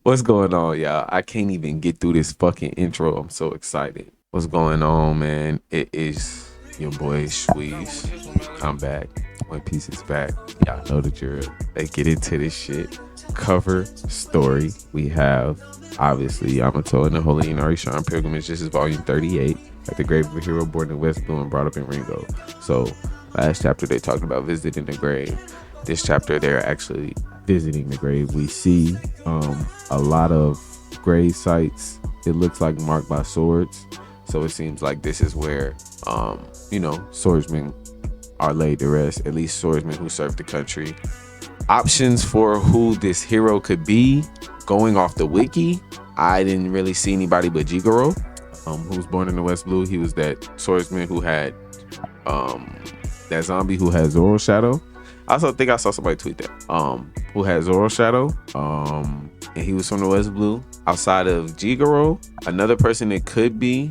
What's going on, y'all? I can't even get through this fucking intro. I'm so excited. What's going on, man? It is your boy shvde. I'm back. One Piece is back. Y'all know the drill. Let's get into this shit. Cover story. We have obviously Yamato and the Holy Inari Shrine Pilgrimage. This is volume 38. At the grave of a hero born in West Blue and brought up in Ringo. So last chapter they talked about visiting the grave. This chapter they're actually visiting the grave. We see a lot of grave sites. It looks like marked by swords. So it seems like this is where swordsmen are laid to rest, at least swordsmen who served the country. Options for who this hero could be, going off the wiki, I didn't really see anybody but Jigoro, who was born in the West Blue. He was that swordsman who had that zombie who had Zoro Shadow. I also think I saw somebody tweet that who had Zoro Shadow, and he was from the West Blue. Outside of Jigoro, another person it could be,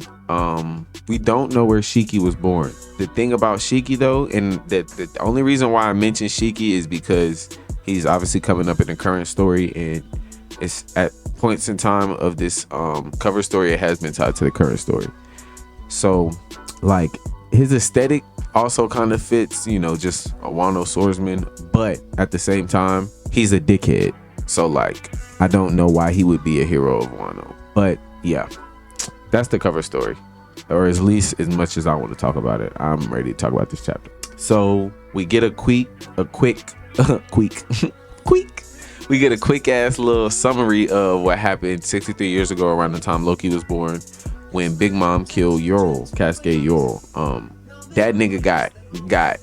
we don't know where Shiki was born. The thing about Shiki though, and the only reason why I mentioned Shiki is because he's obviously coming up in the current story, and it's at points in time of this cover story, it has been tied to the current story. So like his aesthetic also kind of fits, just a Wano swordsman, but at the same time, he's a dickhead. So like, I don't know why he would be a hero of Wano. But yeah, that's the cover story, or at least as much as I want to talk about it. I'm ready to talk about this chapter. So we get a quick we get a quick ass little summary of what happened 63 years ago around the time Loki was born, when Big Mom killed Yorl, Cascade Yorl. That nigga got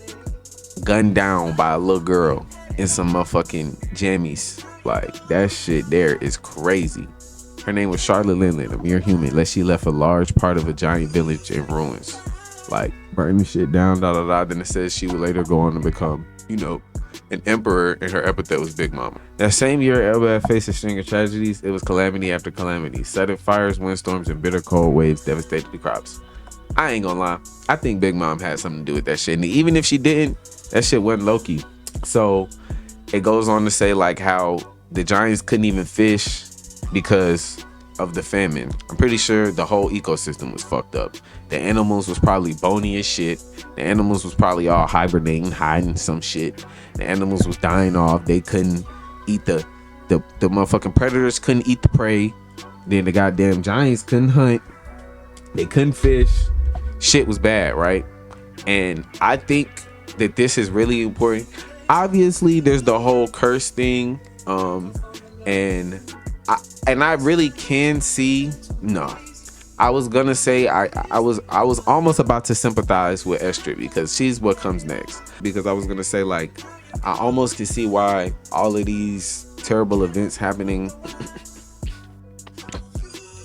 gunned down by a little girl in some motherfucking jammies. Like, that shit there is crazy. Her name was Charlotte Linlin, a mere human, unless she left a large part of a giant village in ruins. Like, burning shit down, Then it says she would later go on to become, an emperor, and her epithet was Big Mama. That same year, Elbaf faced a string of tragedies. It was calamity after calamity. Sudden fires, windstorms, and bitter cold waves devastated the crops. I ain't gonna lie, I think Big Mom had something to do with that shit. And even if she didn't, that shit wasn't Loki. So it goes on to say like how the giants couldn't even fish because of the famine. I'm pretty sure the whole ecosystem was fucked up. The animals was probably bony as shit. The animals was probably all hibernating, hiding some shit. The animals was dying off. They couldn't eat the motherfucking predators couldn't eat the prey. Then the goddamn giants couldn't hunt. They couldn't fish. Shit was bad, right? And I think that this is really important. Obviously, there's the whole curse thing, and I really can see. No, I was gonna say I was almost about to sympathize with Esther because she's what comes next. Because I was gonna say like I almost can see why all of these terrible events happening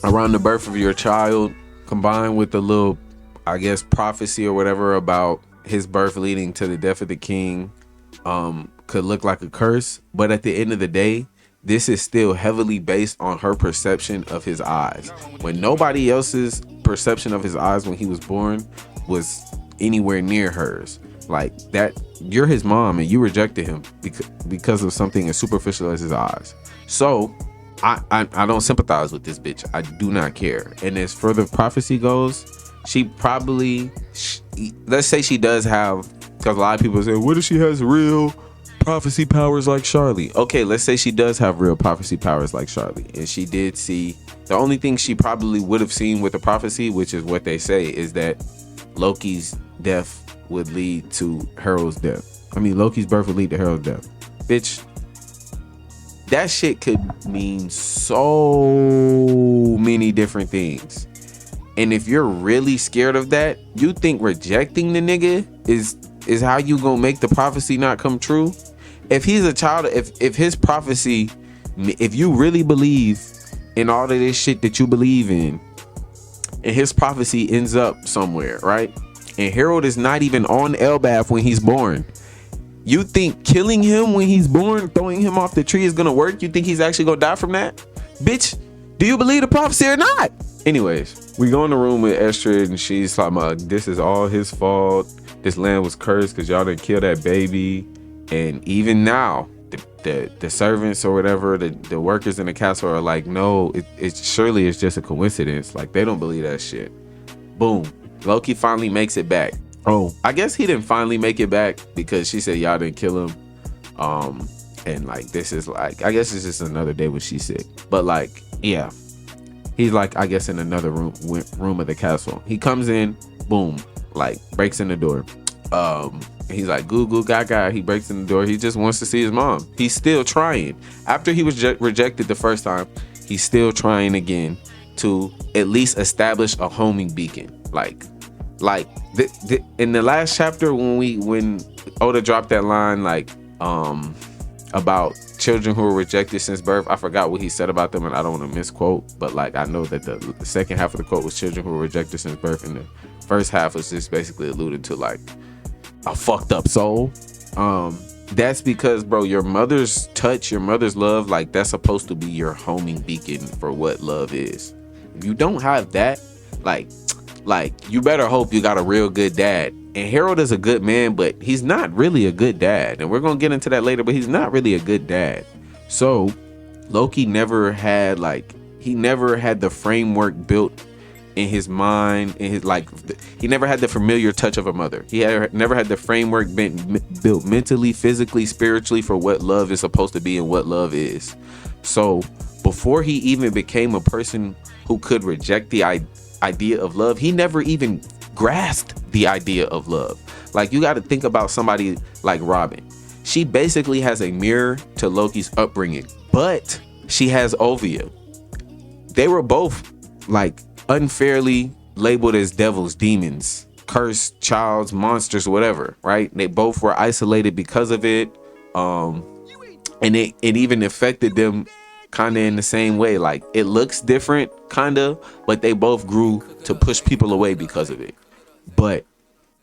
around the birth of your child, combined with the little, I guess, prophecy or whatever about his birth leading to the death of the king, could look like a curse. But at the end of the day, this is still heavily based on her perception of his eyes, when nobody else's perception of his eyes when he was born was anywhere near hers. Like that, you're his mom and you rejected him because of something as superficial as his eyes. So I don't sympathize with this bitch. I do not care. And as further prophecy goes, she probably, let's say she does have, because a lot of people say, what if she has real prophecy powers like Charlie? Okay, let's say she does have real prophecy powers like Charlie, and she did see, the only thing she probably would have seen with the prophecy, which is what they say, is that Loki's death would lead to Harold's death. I mean, Loki's birth would lead to Harold's death. Bitch, that shit could mean so many different things. And if you're really scared of that, you think rejecting the nigga is how you gonna make the prophecy not come true? If he's a child, if his prophecy, if you really believe in all of this shit that you believe in, and his prophecy ends up somewhere, right? And Harold is not even on Elbaf when he's born. You think killing him when he's born, throwing him off the tree is gonna work? You think he's actually gonna die from that? Bitch, do you believe the prophecy or not? Anyways, we go in the room with Esther and she's talking about this is all his fault. This land was cursed because y'all didn't kill that baby. And even now, the servants or whatever, the workers in the castle are like, no, it surely is just a coincidence. Like, they don't believe that shit. Boom. Loki finally makes it back. Oh, I guess he didn't finally make it back because she said y'all didn't kill him. And like, this is like, I guess it's just another day when she's sick. But like, yeah, he's like, I guess in another room of the castle. He comes in, boom, like breaks in the door. He's like, goo goo gaga. He breaks in the door. He just wants to see his mom. He's still trying. After he was rejected the first time, he's still trying again to at least establish a homing beacon. Like in the last chapter when Oda dropped that line, like, about children who were rejected since birth. I forgot what he said about them, and I don't want to misquote, but like, I know that the second half of the quote was children who were rejected since birth, and the first half was just basically alluded to like a fucked up soul. That's because, bro, your mother's touch, your mother's love, like, that's supposed to be your homing beacon for what love is. If you don't have that, like you better hope you got a real good dad. And Harold is a good man, but he's not really a good dad. And we're going to get into that later, but he's not really a good dad. So Loki never had the framework built in his mind, in his, like, he never had the familiar touch of a mother. He never had the framework built mentally, physically, spiritually for what love is supposed to be and what love is. So before he even became a person who could reject the idea of love, he never even grasped the idea of love. Like, you got to think about somebody like Robin. She basically has a mirror to Loki's upbringing, but she has Ovia. They were both like unfairly labeled as devils, demons, cursed childs, monsters, whatever, right? They both were isolated because of it. And it even affected them kind of in the same way. Like, it looks different kind of, but they both grew to push people away because of it. But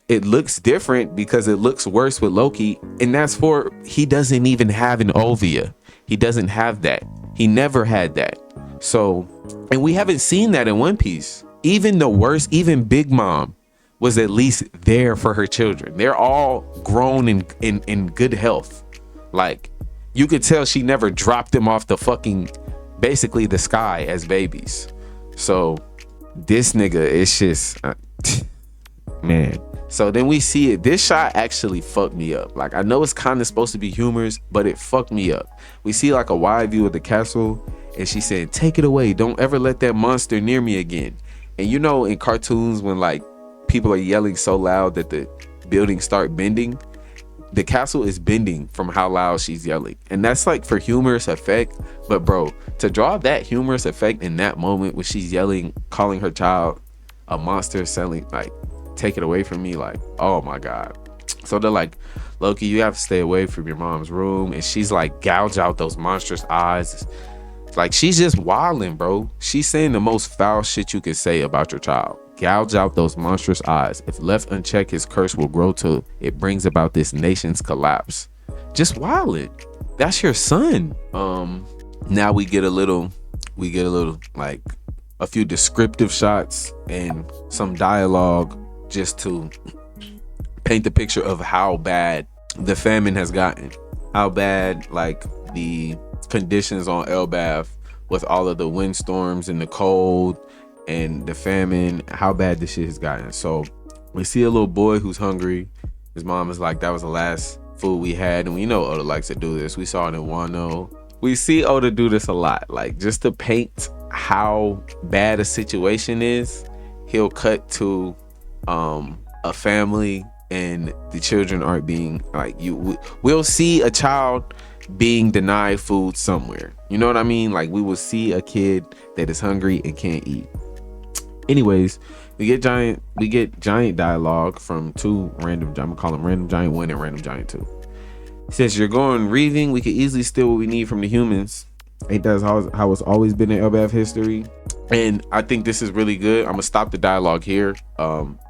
it looks different because it looks worse with Loki, and that's for, he doesn't even have an Ovia. He doesn't have that. He never had that. So, and we haven't seen that in One Piece. Even the worst, even Big Mom was at least there for her children. They're all grown in good health. Like, you could tell she never dropped them off the fucking, basically the sky as babies. So this nigga is just, man. So then we see it. This shot actually fucked me up. Like, I know it's kind of supposed to be humorous, but it fucked me up. We see like a wide view of the castle, and she said, take it away. Don't ever let that monster near me again. And you know, in cartoons, when like people are yelling so loud that the buildings start bending, the castle is bending from how loud she's yelling. And that's like for humorous effect. But bro, to draw that humorous effect in that moment when she's yelling, calling her child a monster, selling, like, take it away from me, like, oh my god. So they're like, Loki, you have to stay away from your mom's room. And she's like, gouge out those monstrous eyes. Like, she's just wilding, bro. She's saying the most foul shit you can say about your child. Gouge out those monstrous eyes. If left unchecked, his curse will grow till it brings about this nation's collapse. Just wilding. That's your son. Now we get a little like a few descriptive shots and some dialogue just to paint the picture of how bad the famine has gotten. How bad, like, the conditions on Elbaf with all of the windstorms and the cold and the famine, how bad this shit has gotten. So we see a little boy who's hungry. His mom is like, that was the last food we had. And we know Oda likes to do this. We saw it in Wano. We see Oda do this a lot, like, just to paint how bad a situation is. He'll cut to a family and the children aren't being, like, we'll see a child being denied food somewhere. You know what I mean? Like, we will see a kid that is hungry and can't eat. Anyways, we get giant dialogue from two random, I'm gonna call them Random Giant 1 and Random Giant 2. He says, you're going reaving, we could easily steal what we need from the humans. Ain't that how it's always been in Elbaf history? And I think this is really good. I'm gonna stop the dialogue here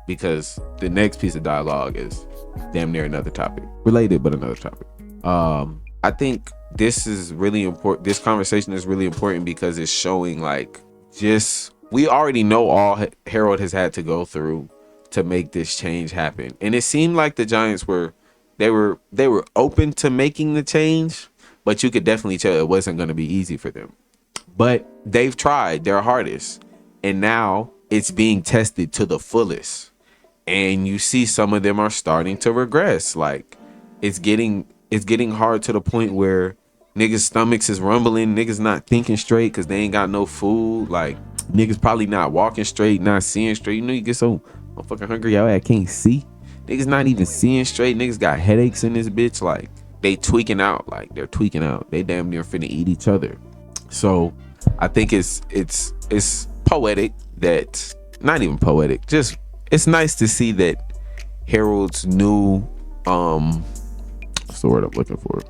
because the next piece of dialogue is damn near another topic. Related, but another topic. I think this is really important. This conversation is really important because it's showing, like, just, we already know all Harold has had to go through to make this change happen. And it seemed like the Giants were open to making the change, but you could definitely tell it wasn't going to be easy for them. But they've tried their hardest, and now it's being tested to the fullest. And you see some of them are starting to regress. Like it's getting hard to the point where niggas' stomachs is rumbling, niggas not thinking straight because they ain't got no food. Like niggas probably not walking straight, not seeing straight. You know, you get so fucking hungry out, I can't see. Niggas not even seeing straight. Niggas got headaches in this bitch. Like they tweaking out. Like they're tweaking out. They damn near finna eat each other. So I think it's poetic that, not even poetic, just it's nice to see that Harold's new what's the word I'm looking for?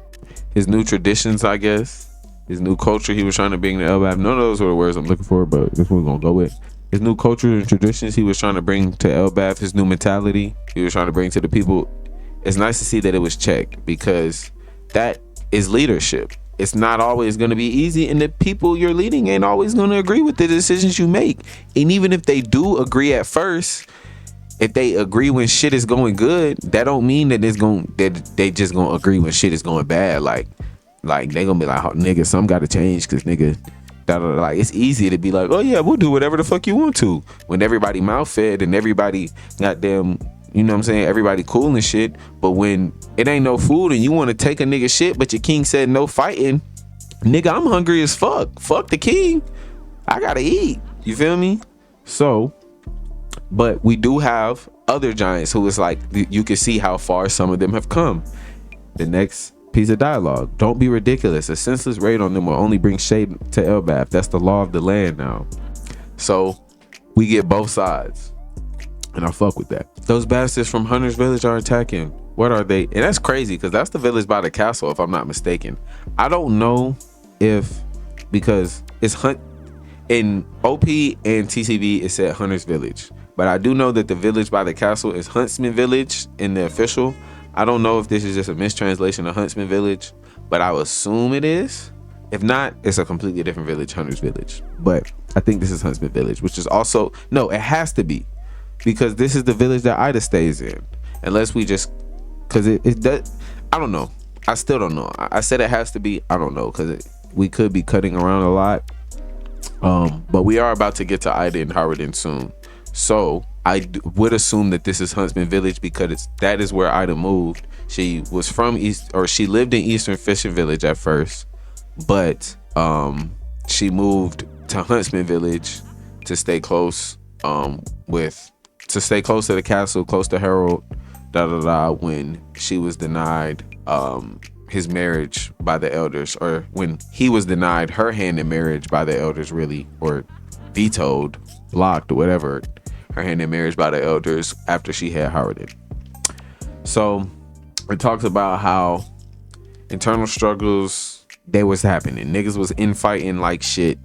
His new traditions, I guess. His new culture he was trying to bring to LBAF. None of those were the words I'm looking for, but this one's gonna go with. His new culture and traditions he was trying to bring to LBAF, his new mentality he was trying to bring to the people. It's nice to see that it was checked, because that is leadership. It's not always going to be easy, and the people you're leading ain't always going to agree with the decisions you make. And even if they do agree at first, if they agree when shit is going good, that don't mean that they just gonna agree when shit is going bad. Like they gonna be like, oh, nigga, something gotta change because nigga, like it's easy to be like, oh yeah, we'll do whatever the fuck you want to, when everybody mouth fed and everybody goddamn, you know what I'm saying, everybody cool and shit. But when it ain't no food and you want to take a nigga shit, but your king said no fighting, nigga, I'm hungry as fuck. Fuck the king, I gotta eat. You feel me? So, but we do have other giants who is like, you can see how far some of them have come. The next piece of dialogue: don't be ridiculous. A senseless raid on them will only bring shade to LBAF. That's the law of the land now. So we get both sides, and I fuck with that. Those bastards from Hunter's Village are attacking. What are they? And that's crazy, because that's the village by the castle, if I'm not mistaken. I don't know if, because it's Hunt in OP and TCB, it said Hunter's Village, but I do know that the village by the castle is Huntsman Village in the official. I don't know if this is just a mistranslation of Huntsman Village, but I would assume it is. If not, it's a completely different village, Hunter's Village. But I think this is Huntsman Village, which is also, no, it has to be, because this is the village that Ida stays in. Unless we just, because it does, I don't know. I still don't know. I said it has to be. I don't know, because we could be cutting around a lot. But we are about to get to Ida and Howardin soon. So I would assume that this is Huntsman Village, because that is where Ida moved. She was from she lived in Eastern Fishing Village at first, but she moved to Huntsman Village to stay close to the castle, close to Harold, when she was denied his marriage by the elders, or when he was denied her hand in marriage by the elders, really, or vetoed, blocked, or whatever, her hand in marriage by the elders after she had Howardin. So it talks about how internal struggles, they was happening. Niggas was infighting like shit,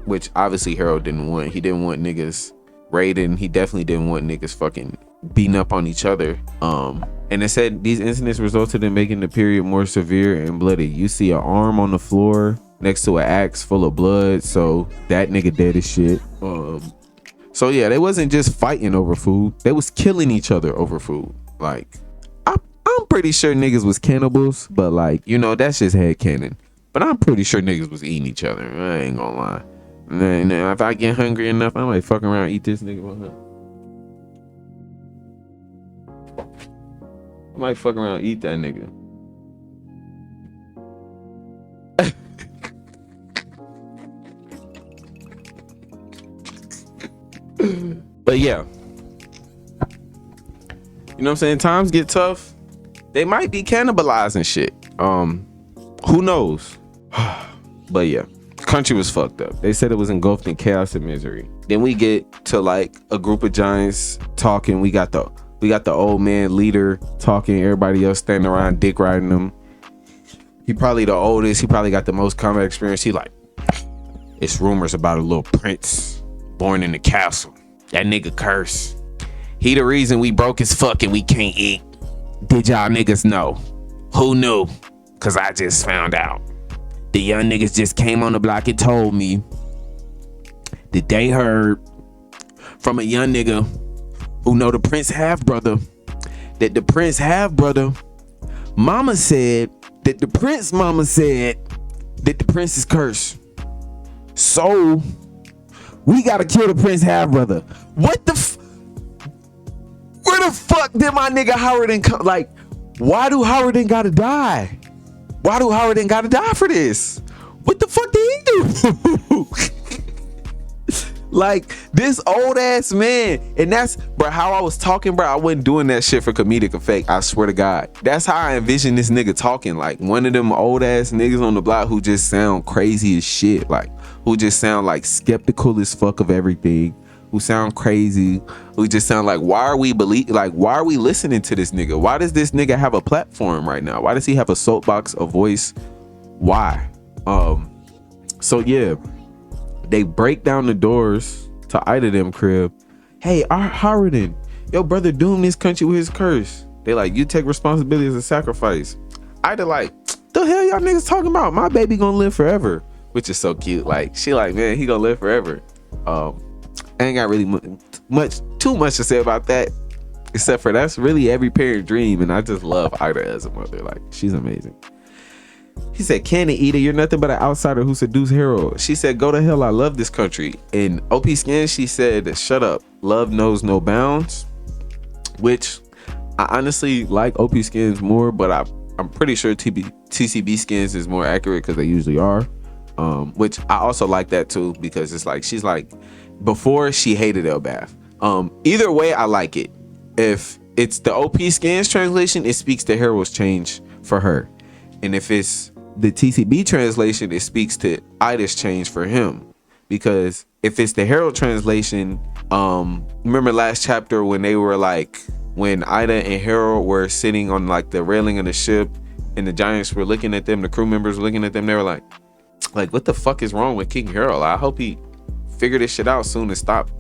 which obviously Harold didn't want. He didn't want niggas raiding. He definitely didn't want niggas fucking beating up on each other. And it said these incidents resulted in making the period more severe and bloody. You see an arm on the floor next to an axe full of blood, so that nigga dead as shit. So yeah, they wasn't just fighting over food, they was killing each other over food. Like I'm pretty sure niggas was cannibals, but like, you know, that's just headcanon. But I'm pretty sure niggas was eating each other. I ain't gonna lie. And if I get hungry enough, I might fuck around and eat this nigga. I might fuck around and eat that nigga. But yeah, you know what I'm saying? Times get tough. They might be cannibalizing shit. Who knows? But yeah, country was fucked up. They said it was engulfed in chaos and misery. Then we get to like a group of giants talking. We got the old man leader talking. Everybody else standing around dick riding him. He probably the oldest. He probably got the most combat experience. He like, it's rumors about a little prince born in the castle. That nigga curse. He the reason we broke as fuck and we can't eat. Did y'all niggas know? Who knew? Cause I just found out. The young niggas just came on the block and told me that they heard from a young nigga who know the prince half brother, that the prince half brother mama said that the prince mama said that the prince is cursed. So we gotta kill the prince half brother. What the where the fuck did my nigga Howard come? Like, why do Howard gotta die? Why do Howard gotta die for this? What the fuck did he do? Like, this old ass man. And that's, bro, how I was talking, bro. I wasn't doing that shit for comedic effect. I swear to God. That's how I envision this nigga talking. Like, one of them old ass niggas on the block who just sound crazy as shit. Like, who just sound like skeptical as fuck of everything. Who sound crazy. Who just sound like, why are we listening to this nigga? Why does this nigga have a platform right now? Why does he have a soapbox, a voice? Why? So yeah. They break down the doors to Ida them crib. Hey, Howard, your brother doomed this country with his curse. They like, you take responsibility as a sacrifice. Ida like, the hell y'all niggas talking about? My baby gonna live forever, which is so cute. Like, she like, man, he gonna live forever. I ain't got really too much to say about that, except for that's really every parent dream, and I just love Ida as a mother. Like, she's amazing. He said, Cannon Eater, you're nothing but an outsider who seduced Harold. She said, go to hell, I love this country. In OP Skin, she said, shut up, love knows no bounds. Which I honestly like OP Skins more, but I'm pretty sure TCB Skins is more accurate because they usually are. Which I also like that too, because it's like, she's like, before she hated Elbath. Either way, I like it. If it's the OP Skins translation, it speaks to Harold's change for her. And if it's the TCB translation, it speaks to Ida's change for him. Because if it's the Herald translation, remember last chapter when they were like, when Ida and Harold were sitting on like the railing of the ship and the giants were looking at them, the crew members were looking at them, they were like, what the fuck is wrong with King Harold? I hope he figure this shit out soon and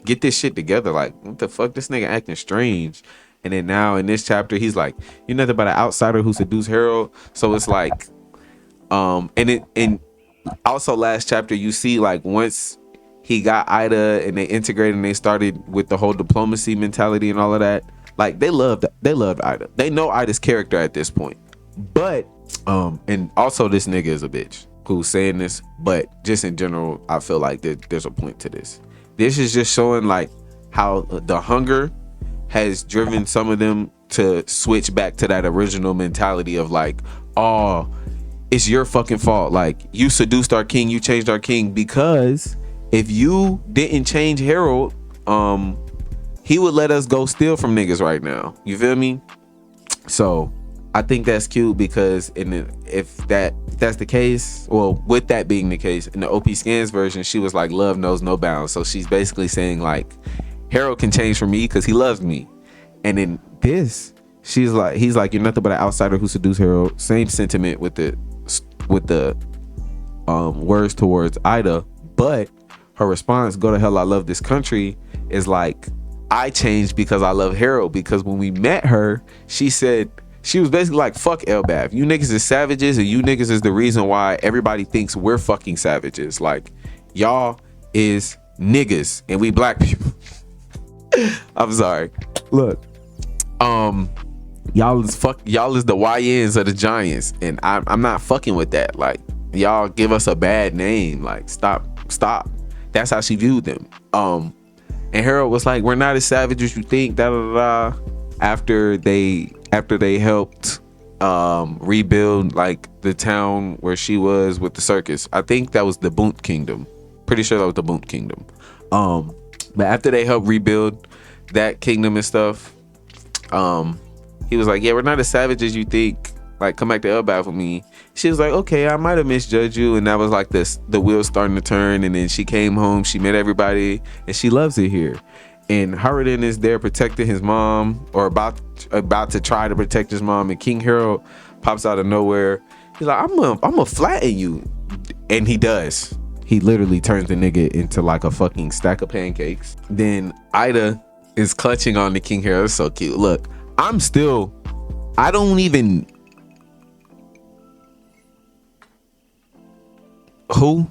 get this shit together. Like, what the fuck, this nigga acting strange. And then now in this chapter, he's like, you're nothing but an outsider who seduced Harold. So it's like, and also last chapter, you see like once he got Ida and they integrated and they started with the whole diplomacy mentality and all of that, like they loved Ida. They know Ida's character at this point. But, and also this nigga is a bitch who's saying this, but just in general, I feel like there's a point to this. This is just showing like how the hunger has driven some of them to switch back to that original mentality of like, oh, it's your fucking fault. Like, you seduced our king, you changed our king, because if you didn't change Harold, he would let us go steal from niggas right now. You feel me? So I think that's cute, because if that's the case, well, with that being the case, in the OP Scans version, she was like, love knows no bounds. So she's basically saying like, Harold can change for me because he loves me. And in this, he's like, you're nothing but an outsider who seduced Harold. Same sentiment with the words towards Ida, but her response, go to hell, I love this country, is like, I changed because I love Harold. Because when we met her, she said, she was basically like, fuck Elbath, you niggas is savages, and you niggas is the reason why everybody thinks we're fucking savages. Like, y'all is niggas and we black people. I'm sorry. Look, y'all is the YNs of the Giants, and I'm not fucking with that. Like, y'all give us a bad name. Like, stop. That's how she viewed them. And Harold was like, we're not as savage as you think. After they helped rebuild like the town where she was with the circus. I think that was the Boont Kingdom. Pretty sure that was the Boont Kingdom. But after they helped rebuild that kingdom and stuff, he was like, yeah, we're not as savage as you think. Like, come back to Elbath with me. She was like, okay, I might have misjudged you. And that was like the wheels starting to turn. And then she came home, she met everybody, and she loves it here. And Howardin is there protecting his mom, or about to try to protect his mom. And King Harold pops out of nowhere. He's like, I'm gonna flatten you. And he does. He literally turns the nigga into like a fucking stack of pancakes. Then Ida is clutching on the King Harold. It's so cute. Look, I don't even. Who?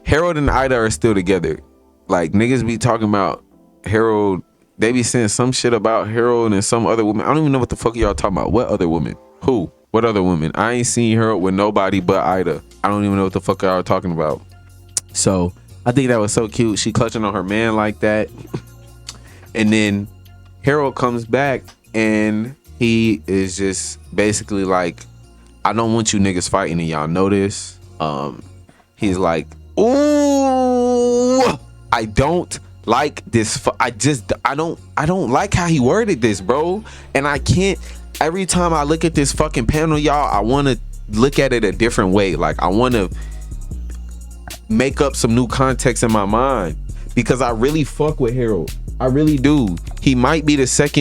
Harold and Ida are still together. Like, niggas be talking about Harold. They be saying some shit about Harold and some other woman. I don't even know what the fuck y'all talking about. What other woman? Who? What other women? I ain't seen her with nobody but Ida. I don't even know what the fuck y'all talking about. So I think that was so cute. She clutching on her man like that. And then Harold comes back and he is just basically like, I don't want you niggas fighting, and y'all know this. He's like, ooh, I don't like this. I don't like how he worded this, bro. And I can't, every time I look at this fucking panel, y'all, I want to look at it a different way. Like, I want to make up some new context in my mind, because I really fuck with Harold. I really do. He might be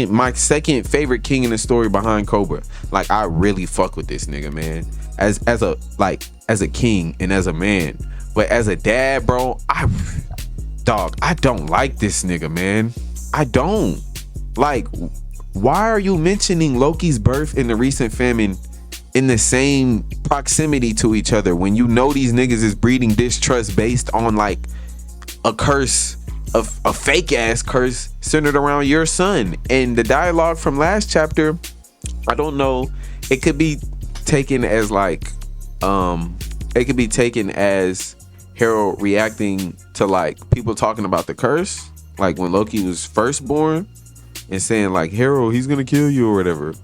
my second favorite king in the story behind Cobra. Like, I really fuck with this nigga, man. As a king and as a man. But as a dad, bro, I don't like this nigga, man. I don't. Like, why are you mentioning Loki's birth and the recent famine in the same proximity to each other when you know these niggas is breeding distrust based on like a curse, a fake ass curse centered around your son? And the dialogue from last chapter, I don't know, it could be taken as like it could be taken as Harold reacting to like people talking about the curse, like when Loki was first born, and saying like, Harold, he's gonna kill you or whatever.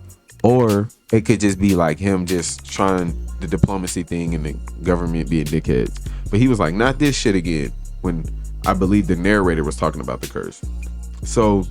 Or it could just be like him just trying the diplomacy thing and the government being dickheads. But he was like, not this shit again, when I believe the narrator was talking about the curse. So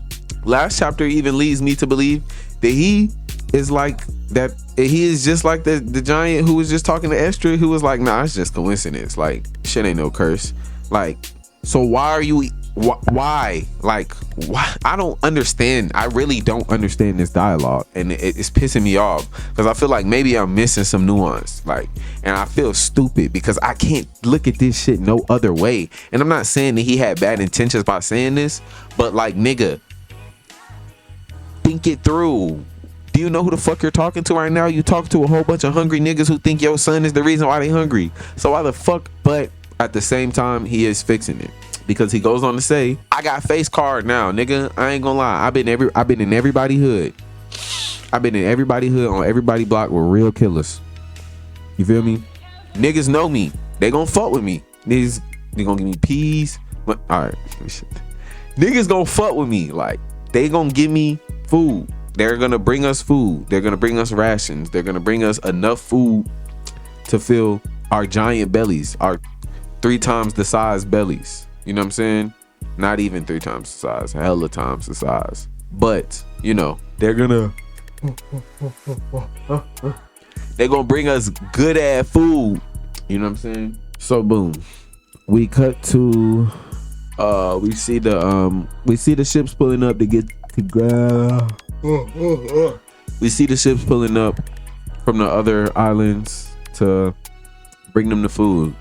last chapter even leads me to believe that he is like that. He is just like the giant who was just talking to Esther, who was like, nah, it's just coincidence. Like, shit ain't no curse. Like, so why are you, why? Like, why? I don't understand. I really don't understand this dialogue, and it's pissing me off, because I feel like maybe I'm missing some nuance. Like, and I feel stupid because I can't look at this shit no other way. And I'm not saying that he had bad intentions by saying this, but like, nigga, think it through. Do you know who the fuck you're talking to right now? You talk to a whole bunch of hungry niggas who think your son is the reason why they hungry. So why the fuck? But at the same time, he is fixing it, because he goes on to say, I got face card now, nigga. I ain't gonna lie. I've been in everybody hood. I've been in everybody hood on everybody block with real killers. You feel me? Niggas know me. They gonna fuck with me. Niggas, they gonna give me peas. But all right, niggas gonna fuck with me. Like, they gonna give me food. They're gonna bring us food. They're gonna bring us rations. They're gonna bring us enough food to fill our giant bellies, our 3 times the size bellies. You know what I'm saying? Not even 3 times the size, hella times the size. But, you know, they're gonna bring us good ass food. You know what I'm saying? So boom, we cut to we see the ships pulling up to get to grab. We see the ships pulling up from the other islands to bring them the food.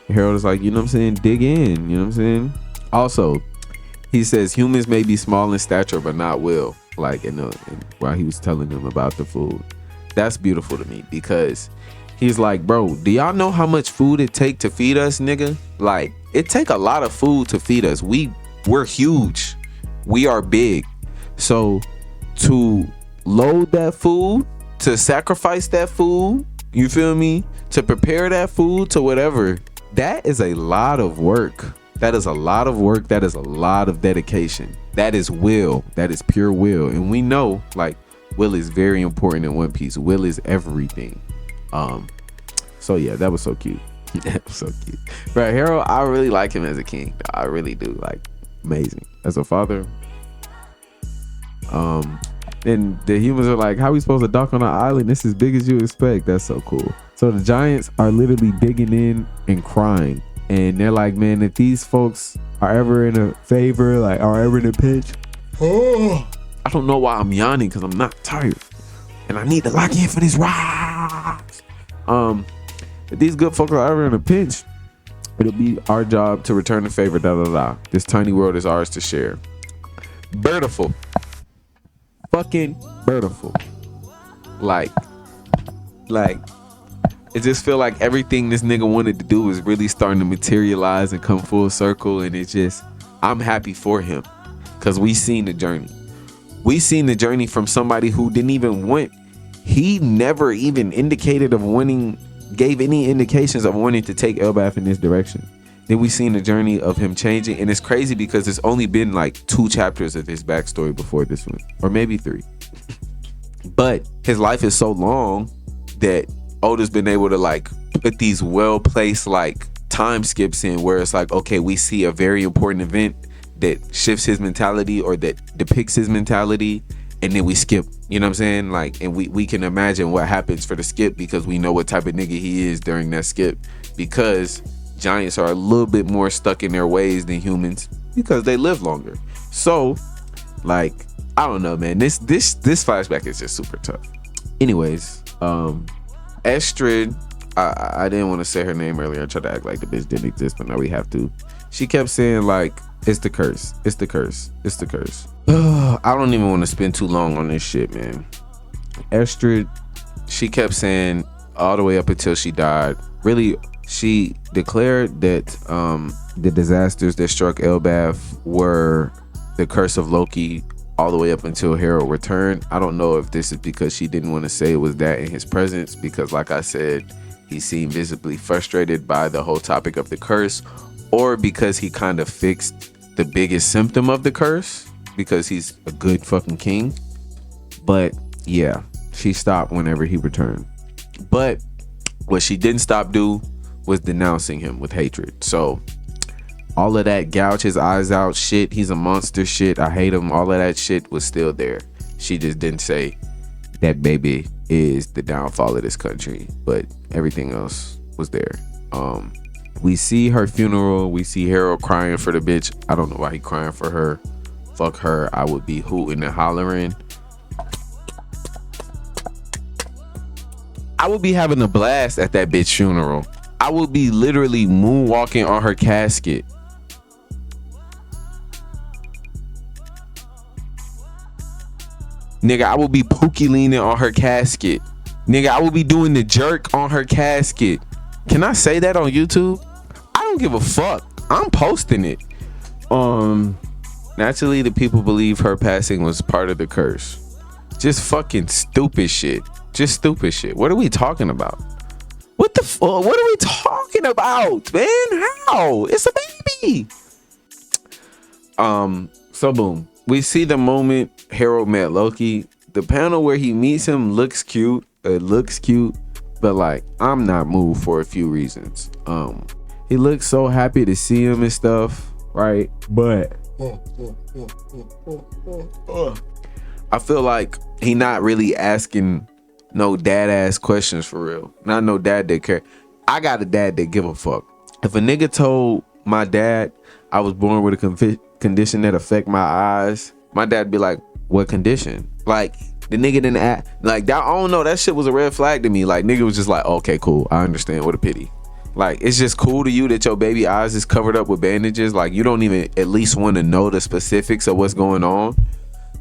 Harold is like, you know what I'm saying, dig in, you know what I'm saying? Also, he says humans may be small in stature but not will, like while he was telling them about the food. That's beautiful to me, because he's like, bro, do y'all know how much food it take to feed us, nigga? Like, it take a lot of food to feed us. We're huge. We are big. So to load that food, to sacrifice that food, you feel me? To prepare that food to whatever, that is a lot of work. That is a lot of work. That is a lot of dedication. That is will. That is pure will. And we know, like, will is very important in One Piece. Will is everything. So yeah, that was so cute. That was so cute. But Harold, I really like him as a king. I really do. Like, amazing. As a father. And the humans are like, how we supposed to dock on an island this as big as you expect? That's so cool. So the giants are literally digging in and crying, and they're like, man, if these folks are ever in a favor, like are ever in a pinch, I don't know why I'm yawning, because I'm not tired and I need to lock in for this ride. If these good folks are ever in a pinch, it'll be our job to return the favor. This tiny world is ours to share. Beautiful. Fucking beautiful. Like it just feel like everything this nigga wanted to do is really starting to materialize and come full circle, and it's just, I'm happy for him, because we seen the journey from somebody who didn't even want he never even gave any indications of wanting to take Elbath in this direction. Then we seen the journey of him changing, and it's crazy because it's only been like 2 chapters of his backstory before this one, or maybe 3. But his life is so long that Oda's been able to like put these well-placed like time skips in where it's like, okay, we see a very important event that shifts his mentality or that depicts his mentality, and then we skip, you know what I'm saying? Like, and we can imagine what happens for the skip because we know what type of nigga he is during that skip, because giants are a little bit more stuck in their ways than humans because they live longer. So like, I don't know, man, this flashback is just super tough. Anyways, Estrid, I didn't want to say her name earlier. I tried to act like the bitch didn't exist, but now we have to. She kept saying like, it's the curse, it's the curse, it's the curse. I don't even want to spend too long on this shit, man. Estrid, she kept saying all the way up until she died. Really, she declared that the disasters that struck Elbath were the curse of Loki all the way up until Harold returned. I don't know if this is because she didn't want to say it was that in his presence, because like I said, he seemed visibly frustrated by the whole topic of the curse, or because he kind of fixed the biggest symptom of the curse because he's a good fucking king. But yeah, she stopped whenever he returned. But what she didn't stop do was denouncing him with hatred. So all of that gouge his eyes out shit, he's a monster shit, I hate him, all of that shit was still there. She just didn't say that baby is the downfall of this country, but everything else was there. We see her funeral, we see Harold crying for the bitch. I don't know why he crying for her. Fuck her, I would be hooting and hollering. I would be having a blast at that bitch funeral. I would be literally moonwalking on her casket. Nigga, I will be pookie leaning on her casket. Nigga, I will be doing the jerk on her casket. Can I say that on YouTube? I don't give a fuck. I'm posting it. Naturally, the people believe her passing was part of the curse. Just fucking stupid shit. Just stupid shit. What are we talking about? What the fuck? What are we talking about, man? How? It's a baby. So boom. We see the moment Harold met Loki. The panel where he meets him looks cute. It looks cute, but like, I'm not moved for a few reasons. He looks so happy to see him and stuff, right? But I feel like he not really asking no dad ass questions for real. Not no dad that care. I got a dad that give a fuck. If a nigga told my dad I was born with a condition that affect my eyes, my dad be like, what condition? Like, the nigga didn't act like that. I don't know, that shit was a red flag to me. Like, nigga was just like, okay, cool, I understand, what a pity. Like, it's just cool to you that your baby eyes is covered up with bandages. Like, you don't even at least want to know the specifics of what's going on.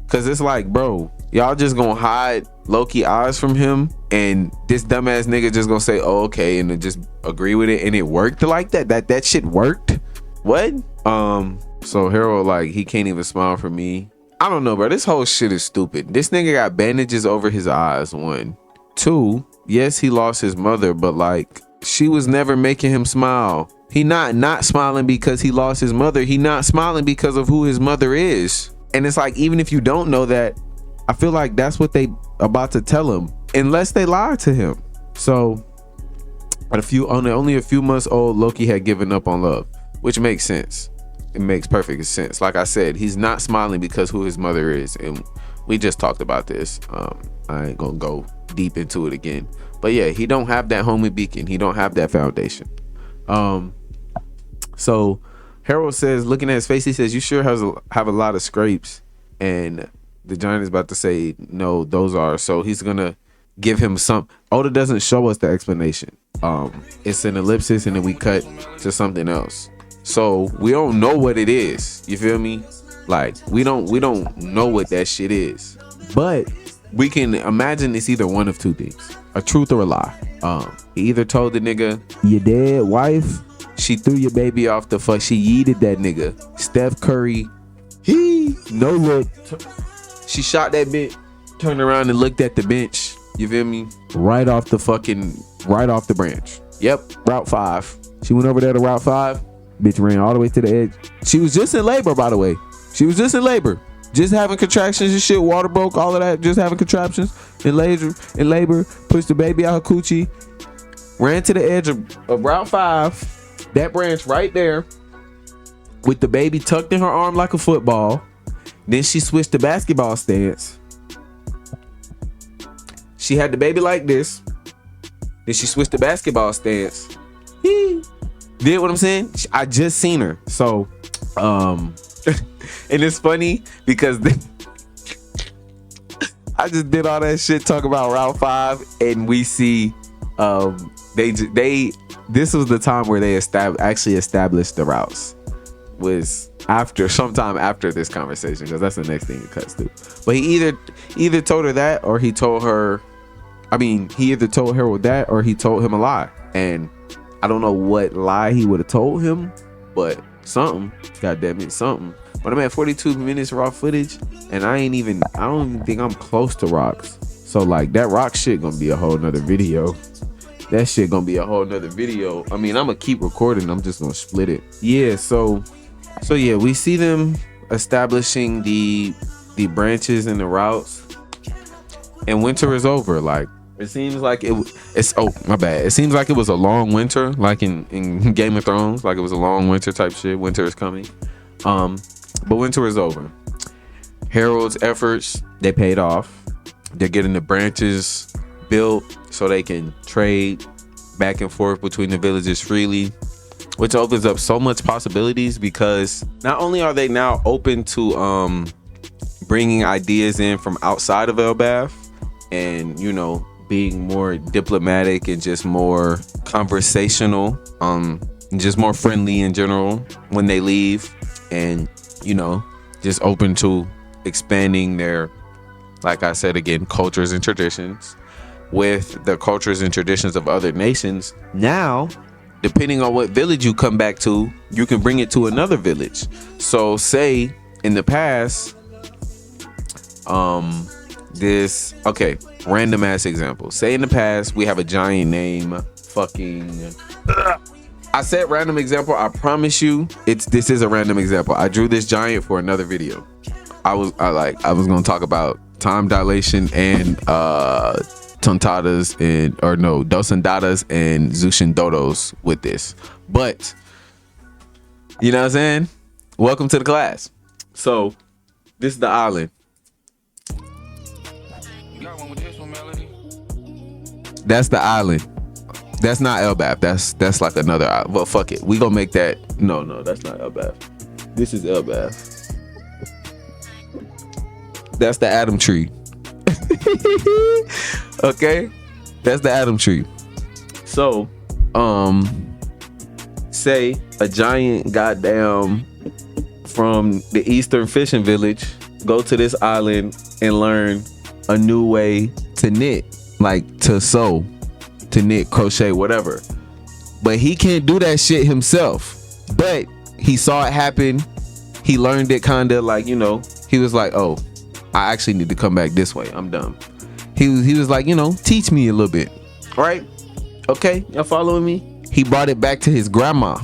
Cause it's like, bro, y'all just gonna hide Loki eyes from him, and this dumbass nigga just gonna say, oh, okay, and then just agree with it, and it worked like that. That shit worked. What? So Harold, like, he can't even smile for me. I don't know, bro. This whole shit is stupid. This nigga got bandages over his eyes. 1, 2. Yes, he lost his mother, but like, she was never making him smile. He not smiling because he lost his mother. He not smiling because of who his mother is. And it's like, even if you don't know that, I feel like that's what they about to tell him, unless they lie to him. So only a few months old, Loki had given up on love, which makes sense. It makes perfect sense. Like I said, he's not smiling because who his mother is, and we just talked about this. I ain't gonna go deep into it again, but yeah, he don't have that homie beacon. He don't have that foundation. So Harold says, looking at his face, he says, you sure have a lot of scrapes? And the giant is about to say, no, those are. So he's gonna give him some. Oda doesn't show us the explanation. It's an ellipsis, and then we cut to something else. So we don't know what it is. You feel me? Like, we don't know what that shit is. But we can imagine it's either one of two things: a truth or a lie. He either told the nigga, your dead wife, she threw your baby off the fuck. She yeeted that nigga. Steph Curry, he no look. She shot that bitch, turned around and looked at the bench, You feel me? Right off the branch. Yep, Route 5. She went over there to Route 5. Bitch ran all the way to the edge. She was just in labor, by the way. She was just in labor. Just having contractions and shit. Water broke, all of that. Just having contractions in labor. Pushed the baby out her coochie. Ran to the edge of Route 5. That branch right there. With the baby tucked in her arm like a football. Then she switched to basketball stance. She had the baby like this. Then she switched to basketball stance. Did what I'm saying? I just seen her. So, and it's funny because I just did all that shit talk about Route 5, and we see this was the time where they actually established the routes. Was sometime after this conversation, because that's the next thing it cuts to. But he either told her that, or he told her. He either told her with that, or he told him a lie. And I don't know what lie he would have told him, but something. God damn it, something. But I'm at 42 minutes raw footage, and I don't even think I'm close to rocks. So like that rock shit gonna be a whole nother video. That shit gonna be a whole nother video. I'm gonna keep recording. I'm just gonna split it. Yeah. So yeah, we see them establishing the branches and the routes, and winter is over. Like it seems like it seems like it was a long winter, like in Game of Thrones. Like it was a long winter type shit. Winter is coming. But winter is over. Harold's efforts, they paid off. They're getting the branches built so they can trade back and forth between the villages freely, which opens up so much possibilities, because not only are they now open to bringing ideas in from outside of Elbath and, being more diplomatic and just more conversational, and just more friendly in general when they leave, and, just open to expanding their, like I said again, cultures and traditions with the cultures and traditions of other nations. Now, depending on what village you come back to, you can bring it to another village. So say in the past, random ass example. Say in the past, we have a giant named I said random example. I promise you, this is a random example. I drew this giant for another video. I was gonna talk about time dilation and Tontadas Dosandadas and Zushin Dodos with this. But you know what I'm saying? Welcome to the class. So this is the island. That's the island. That's not Elbath. That's like another island. Well, fuck it. We gonna make that. No, that's not Elbath. This is Elbath. That's the Adam tree. Okay, that's the Adam tree. So, say a giant goddamn from the Eastern Fishing Village go to this island and learn a new way to knit, like to sew, to knit, crochet, whatever. But he can't do that shit himself. But he saw it happen. He learned it kind of like, he was like, oh, I actually need to come back this way. I'm dumb. He was like, teach me a little bit. Right? Okay, y'all following me? He brought it back to his grandma,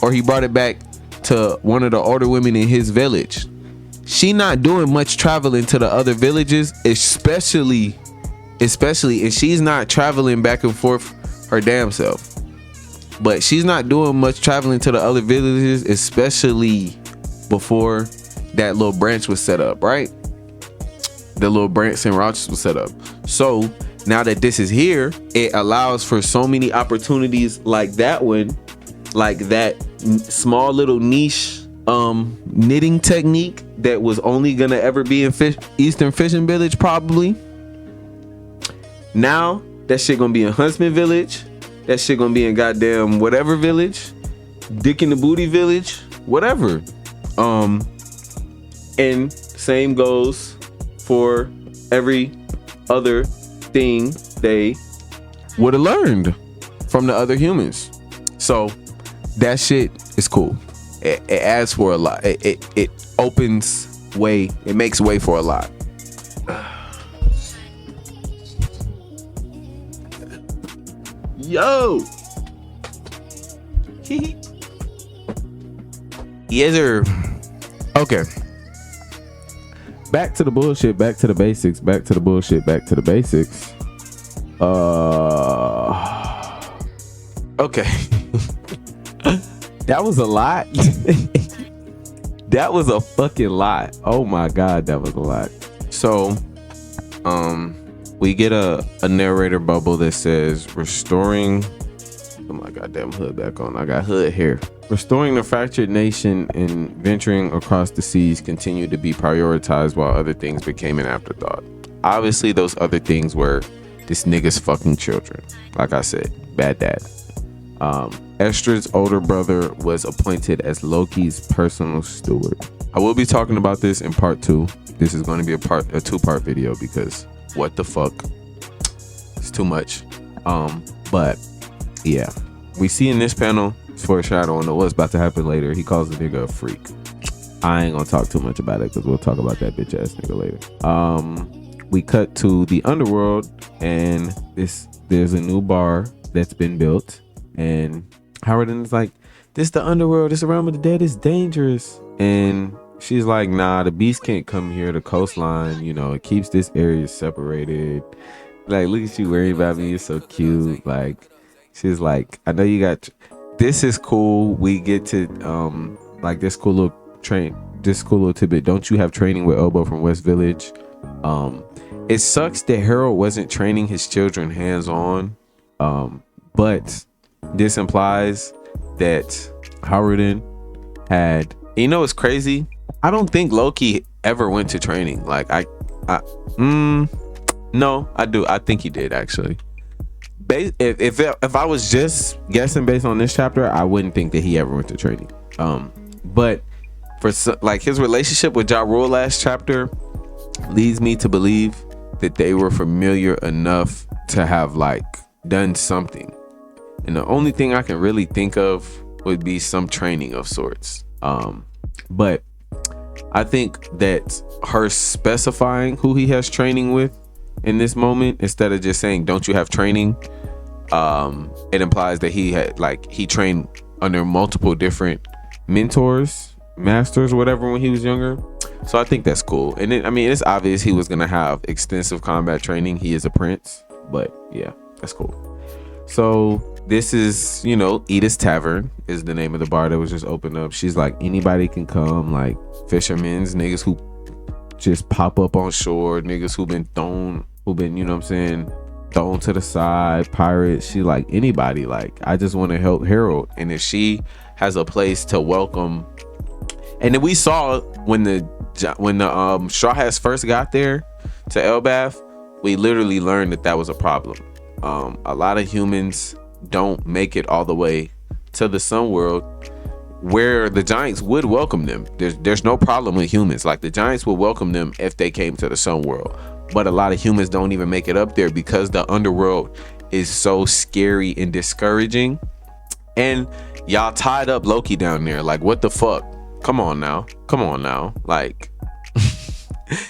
or he brought it back to one of the older women in his village. She not doing much traveling to the other villages, especially, and she's not traveling back and forth her damn self. But she's not doing much traveling to the other villages, especially before that little branch was set up, right? The little branch and routes was set up. So now that this is here, it allows for so many opportunities like that one, like that small little niche knitting technique that was only gonna ever be in Eastern Fishing Village probably. Now that shit gonna be in Huntsman Village. That shit gonna be in goddamn whatever village, Dick in the Booty Village, whatever. And same goes for every other thing they would have learned from the other humans. So that shit is cool. It adds for a lot. It opens way. It makes way for a lot. Yo. Yes, sir. Okay. Back to the bullshit, back to the basics, back to the bullshit, back to the basics. Okay. That was a lot. That was a fucking lot. Oh my God, that was a lot. So, we get a narrator bubble that says restoring. Put my goddamn hood back on. I got hood here. Restoring the fractured nation and venturing across the seas continued to be prioritized while other things became an afterthought. Obviously, those other things were this nigga's fucking children. Like I said, bad dad. Estra's older brother was appointed as Loki's personal steward. I will be talking about this in part 2. This is going to be a 2-part video because what the fuck? It's too much. But yeah, we see in this panel foreshadowing what's about to happen later. He calls the nigga a freak. I ain't gonna talk too much about it because we'll talk about that bitch ass nigga later. We cut to the underworld and there's a new bar that's been built, and Howard is like, this the underworld, this the realm of the dead, is dangerous. And she's like, nah, the beast can't come here. The coastline, you know, it keeps this area separated. Like, look at you worrying about me, you're so cute. Like, she's like, I know you got, this is cool. We get to like this cool little tidbit. Don't you have training with Elbow from West Village? It sucks that Harold wasn't training his children hands-on, but this implies that Howardin had, you know, it's crazy. I don't think Loki ever went to training. Like no, I do. I think he did actually. If I was just guessing based on this chapter, I wouldn't think that he ever went to training. But for like his relationship with Ja Rule last chapter leads me to believe that they were familiar enough to have like done something. And the only thing I can really think of would be some training of sorts. But I think that her specifying who he has training with in this moment, instead of just saying, don't you have training? It implies that he trained under multiple different mentors, masters, whatever, when he was younger. So I think that's cool. And it's obvious he was going to have extensive combat training. He is a prince, but yeah, that's cool. So this is, you know, Edith's Tavern is the name of the bar that was just opened up. She's like, anybody can come, like fishermen's, niggas who just pop up on shore, niggas who've been, you know what I'm saying, thrown to the side, pirates. She like, anybody, like, I just want to help Harold. And if she has a place to welcome, and then we saw when the Straw Hats first got there to Elbath, we literally learned that was a problem. A lot of humans don't make it all the way to the sun world, where the giants would welcome them. There's no problem with humans. Like, the giants would welcome them if they came to the sun world, but a lot of humans don't even make it up there because the underworld is so scary and discouraging. And y'all tied up Loki down there. Like, what the fuck? Come on now. Like,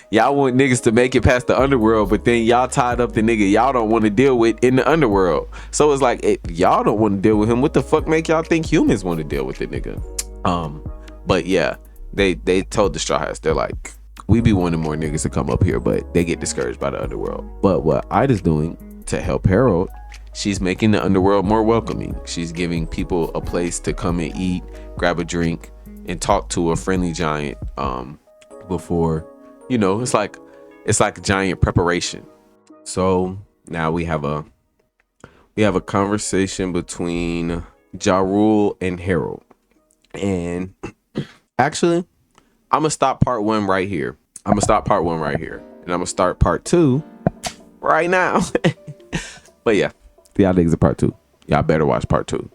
y'all want niggas to make it past the underworld, but then y'all tied up the nigga y'all don't want to deal with in the underworld. So it's like, if y'all don't want to deal with him, what the fuck make y'all think humans want to deal with the nigga? But yeah, they told the Straw Hats, they're like, we be wanting more niggas to come up here, but they get discouraged by the underworld. But what Ida's doing to help Harold, she's making the underworld more welcoming. She's giving people a place to come and eat, grab a drink, and talk to a friendly giant before, you know, it's like giant preparation. So now we have a conversation between Ja Rule and Harold. And actually, I'm gonna stop part 1 right here. And I'm gonna start part 2 right now. But yeah, y'all niggas are part 2. Y'all better watch part 2.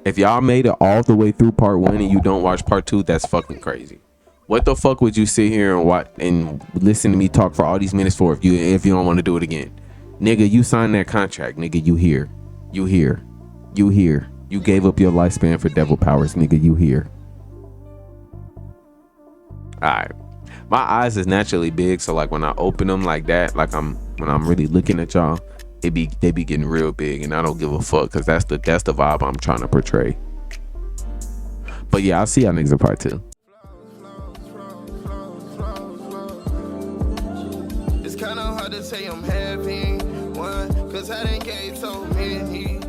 If y'all made it all the way through part 1 and you don't watch part 2, that's fucking crazy. What the fuck would you sit here and watch and listen to me talk for all these minutes for if you don't want to do it again? Nigga, you signed that contract. Nigga, you here. You gave up your lifespan for devil powers. Nigga, you here. Alright. My eyes is naturally big, so like when I open them like that, like when I'm really looking at y'all, they be getting real big, and I don't give a fuck because that's the vibe I'm trying to portray. But yeah, I'll see y'all niggas in part 2. It's kind of hard to say I'm having one, cause I done gave so many.